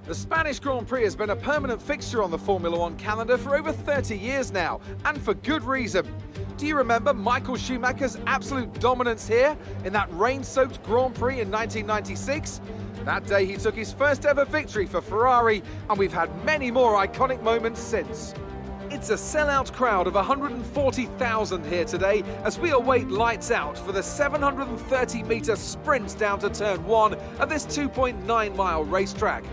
The Spanish Grand Prix has been a permanent fixture on the Formula One calendar for over 30 years now, and for good reason. Do you remember Michael Schumacher's absolute dominance here in that rain-soaked Grand Prix in 1996? That day he took his first ever victory for Ferrari, and we've had many more iconic moments since. It's a sellout crowd of 140,000 here today as we await lights out for the 730-metre sprint down to turn 1 of this 2.9-mile racetrack.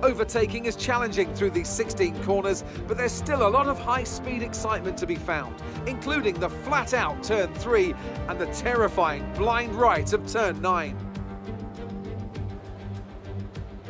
Overtaking is challenging through these 16 corners, but there's still a lot of high-speed excitement to be found, including the flat-out turn 3 and the terrifying blind right of turn 9.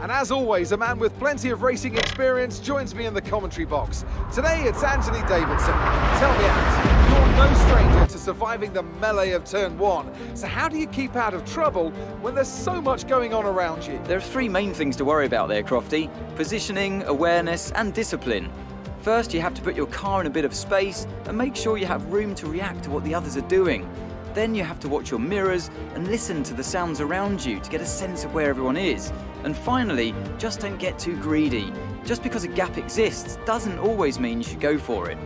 And as always, a man with plenty of racing experience joins me in the commentary box. Today it's Anthony Davidson. Tell me, Ant, you're no stranger to surviving the melee of turn 1. So how do you keep out of trouble when there's so much going on around you? There are three main things to worry about there, Crofty: positioning, awareness and discipline. First, you have to put your car in a bit of space and make sure you have room to react to what the others are doing. Then you have to watch your mirrors and listen to the sounds around you to get a sense of where everyone is. And finally, just don't get too greedy. Just because a gap exists doesn't always mean you should go for it.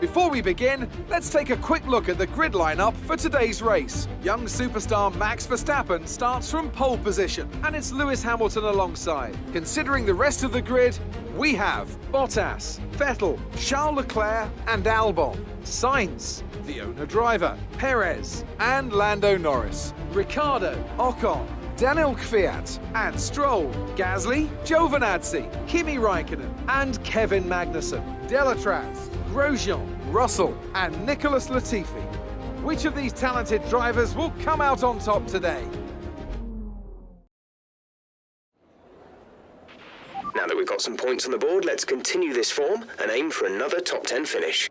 Before we begin, let's take a quick look at the grid lineup for today's race. Young superstar Max Verstappen starts from pole position, and it's Lewis Hamilton alongside. Considering the rest of the grid, we have Bottas, Vettel, Charles Leclerc and Albon, Sainz, the owner-driver, Perez and Lando Norris, Ricciardo, Ocon, Daniel Kvyat and Stroll, Gasly, Giovinazzi, Kimi Raikkonen and Kevin Magnussen, Delatraz, Grosjean, Russell and Nicholas Latifi. Which of these talented drivers will come out on top today? Now that we've got some points on the board, let's continue this form and aim for another top 10 finish.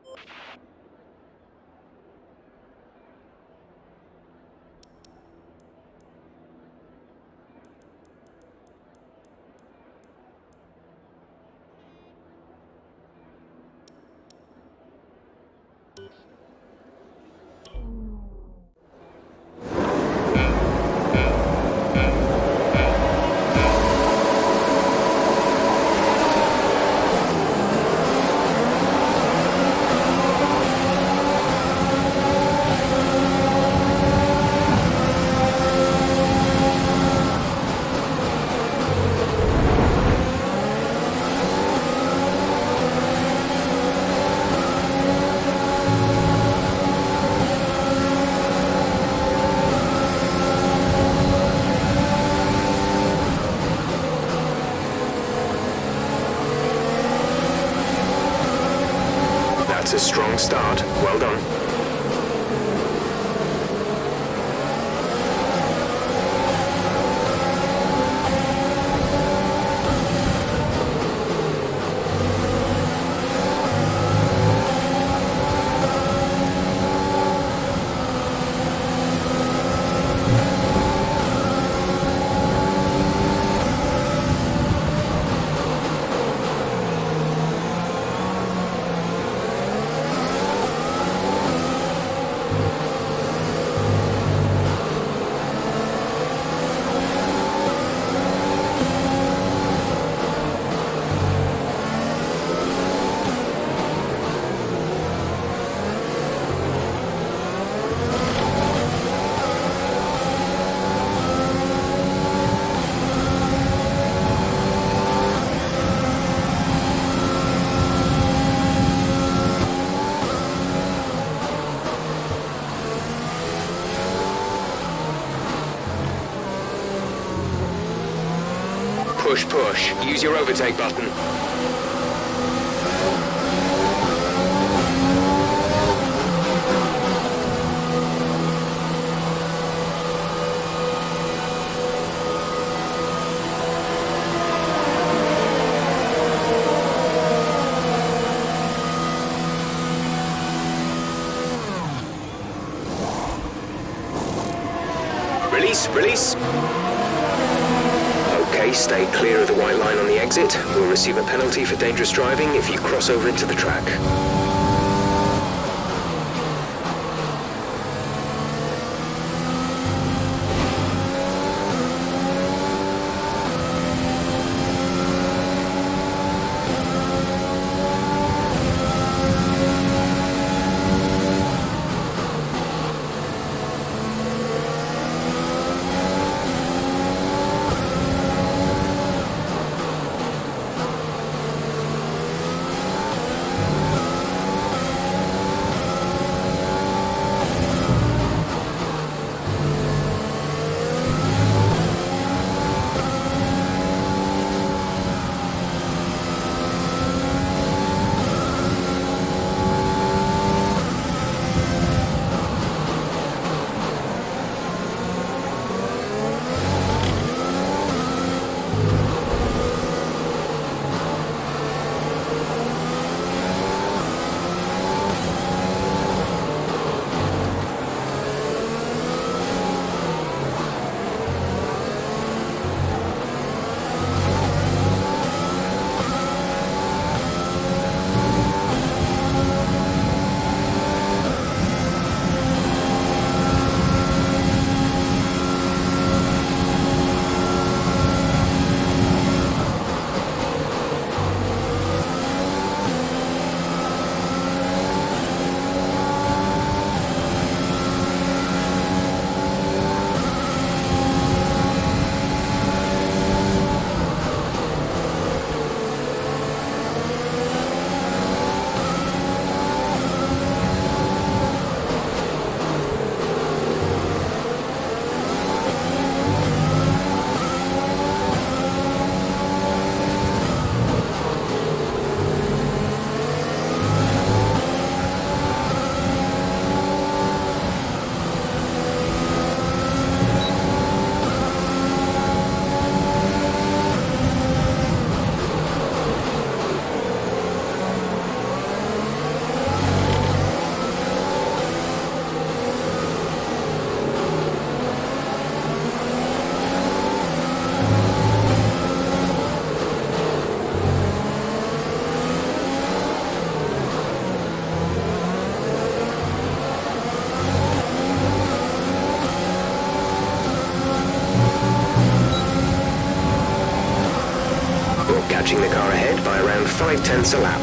That's a strong start. Well done. Push, push. Use your overtake button. Release, release. Okay, stay clear of the white line on the exit. We'll receive a penalty for dangerous driving if you cross over into the track. 5/10 a lap.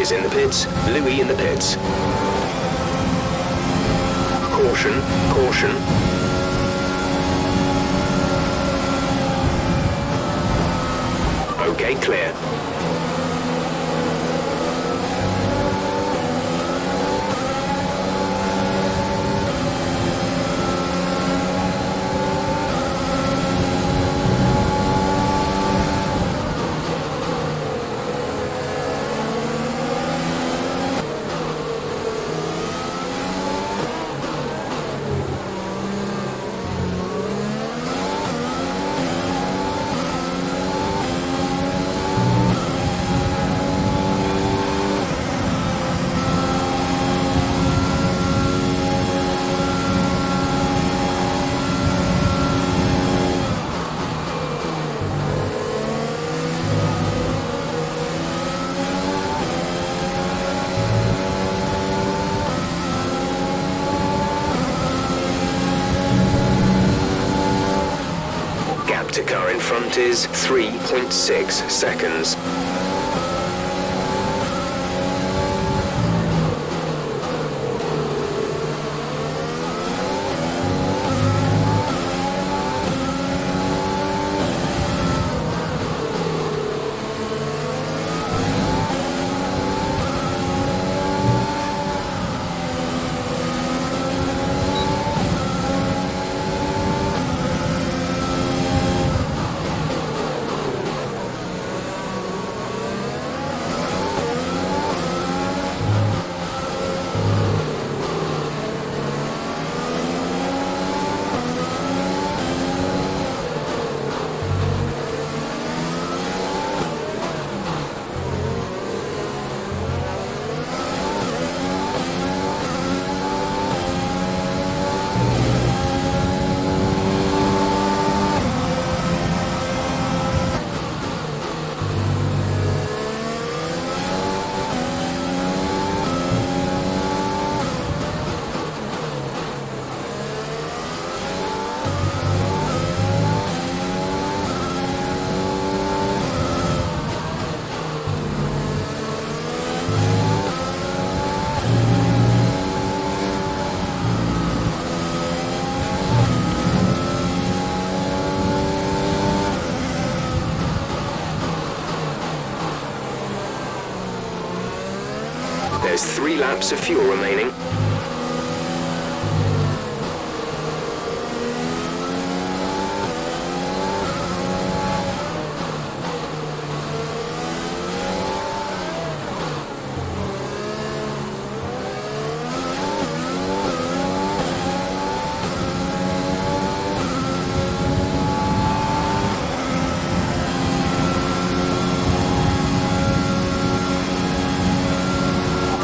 Is in the pits. Louis in the pits. Caution, caution. Okay, clear. To car in front is 3.6 seconds. There's 3 laps of fuel remaining.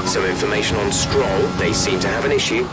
Some information on Stroll. They seem to have an issue.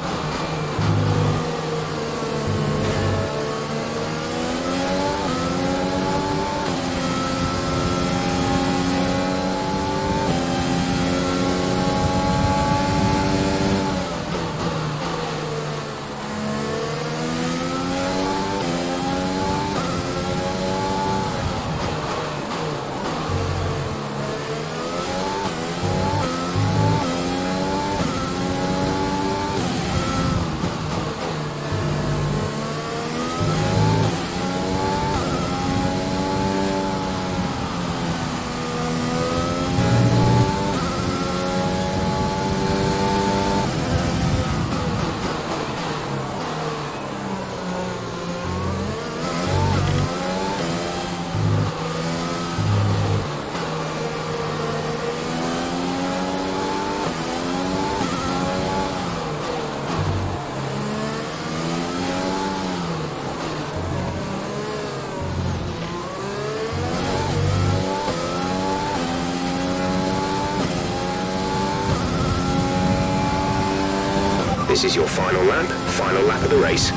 This is your final lap of the race.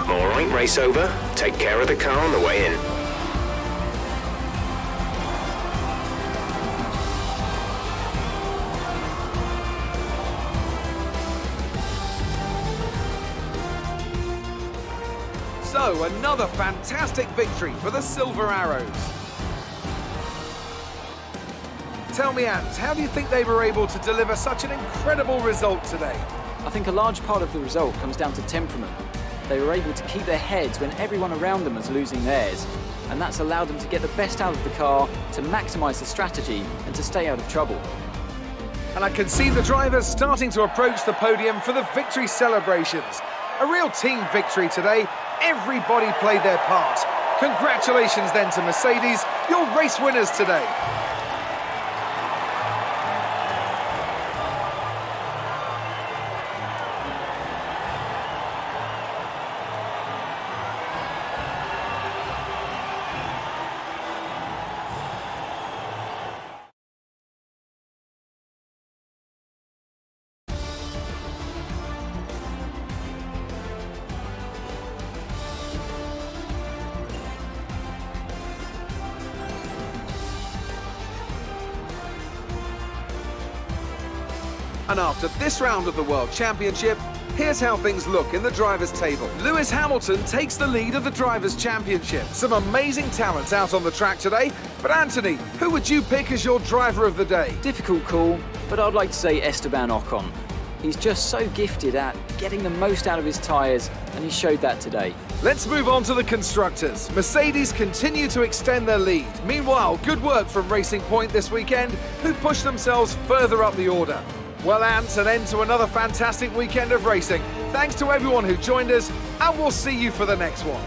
Alright, race over. Take care of the car on the way in. So, another fantastic victory for the Silver Arrows. Tell me, Ant, how do you think they were able to deliver such an incredible result today? I think a large part of the result comes down to temperament. They were able to keep their heads when everyone around them was losing theirs, and that's allowed them to get the best out of the car, to maximise the strategy, and to stay out of trouble. And I can see the drivers starting to approach the podium for the victory celebrations. A real team victory today. Everybody played their part. Congratulations then to Mercedes, your race winners today. And after this round of the World Championship, here's how things look in the Drivers' Table. Lewis Hamilton takes the lead of the Drivers' Championship. Some amazing talents out on the track today. But Anthony, who would you pick as your driver of the day? Difficult call, but I'd like to say Esteban Ocon. He's just so gifted at getting the most out of his tyres, and he showed that today. Let's move on to the constructors. Mercedes continue to extend their lead. Meanwhile, good work from Racing Point this weekend, who pushed themselves further up the order. Well, Ant, an end to another fantastic weekend of racing. Thanks to everyone who joined us, and we'll see you for the next one.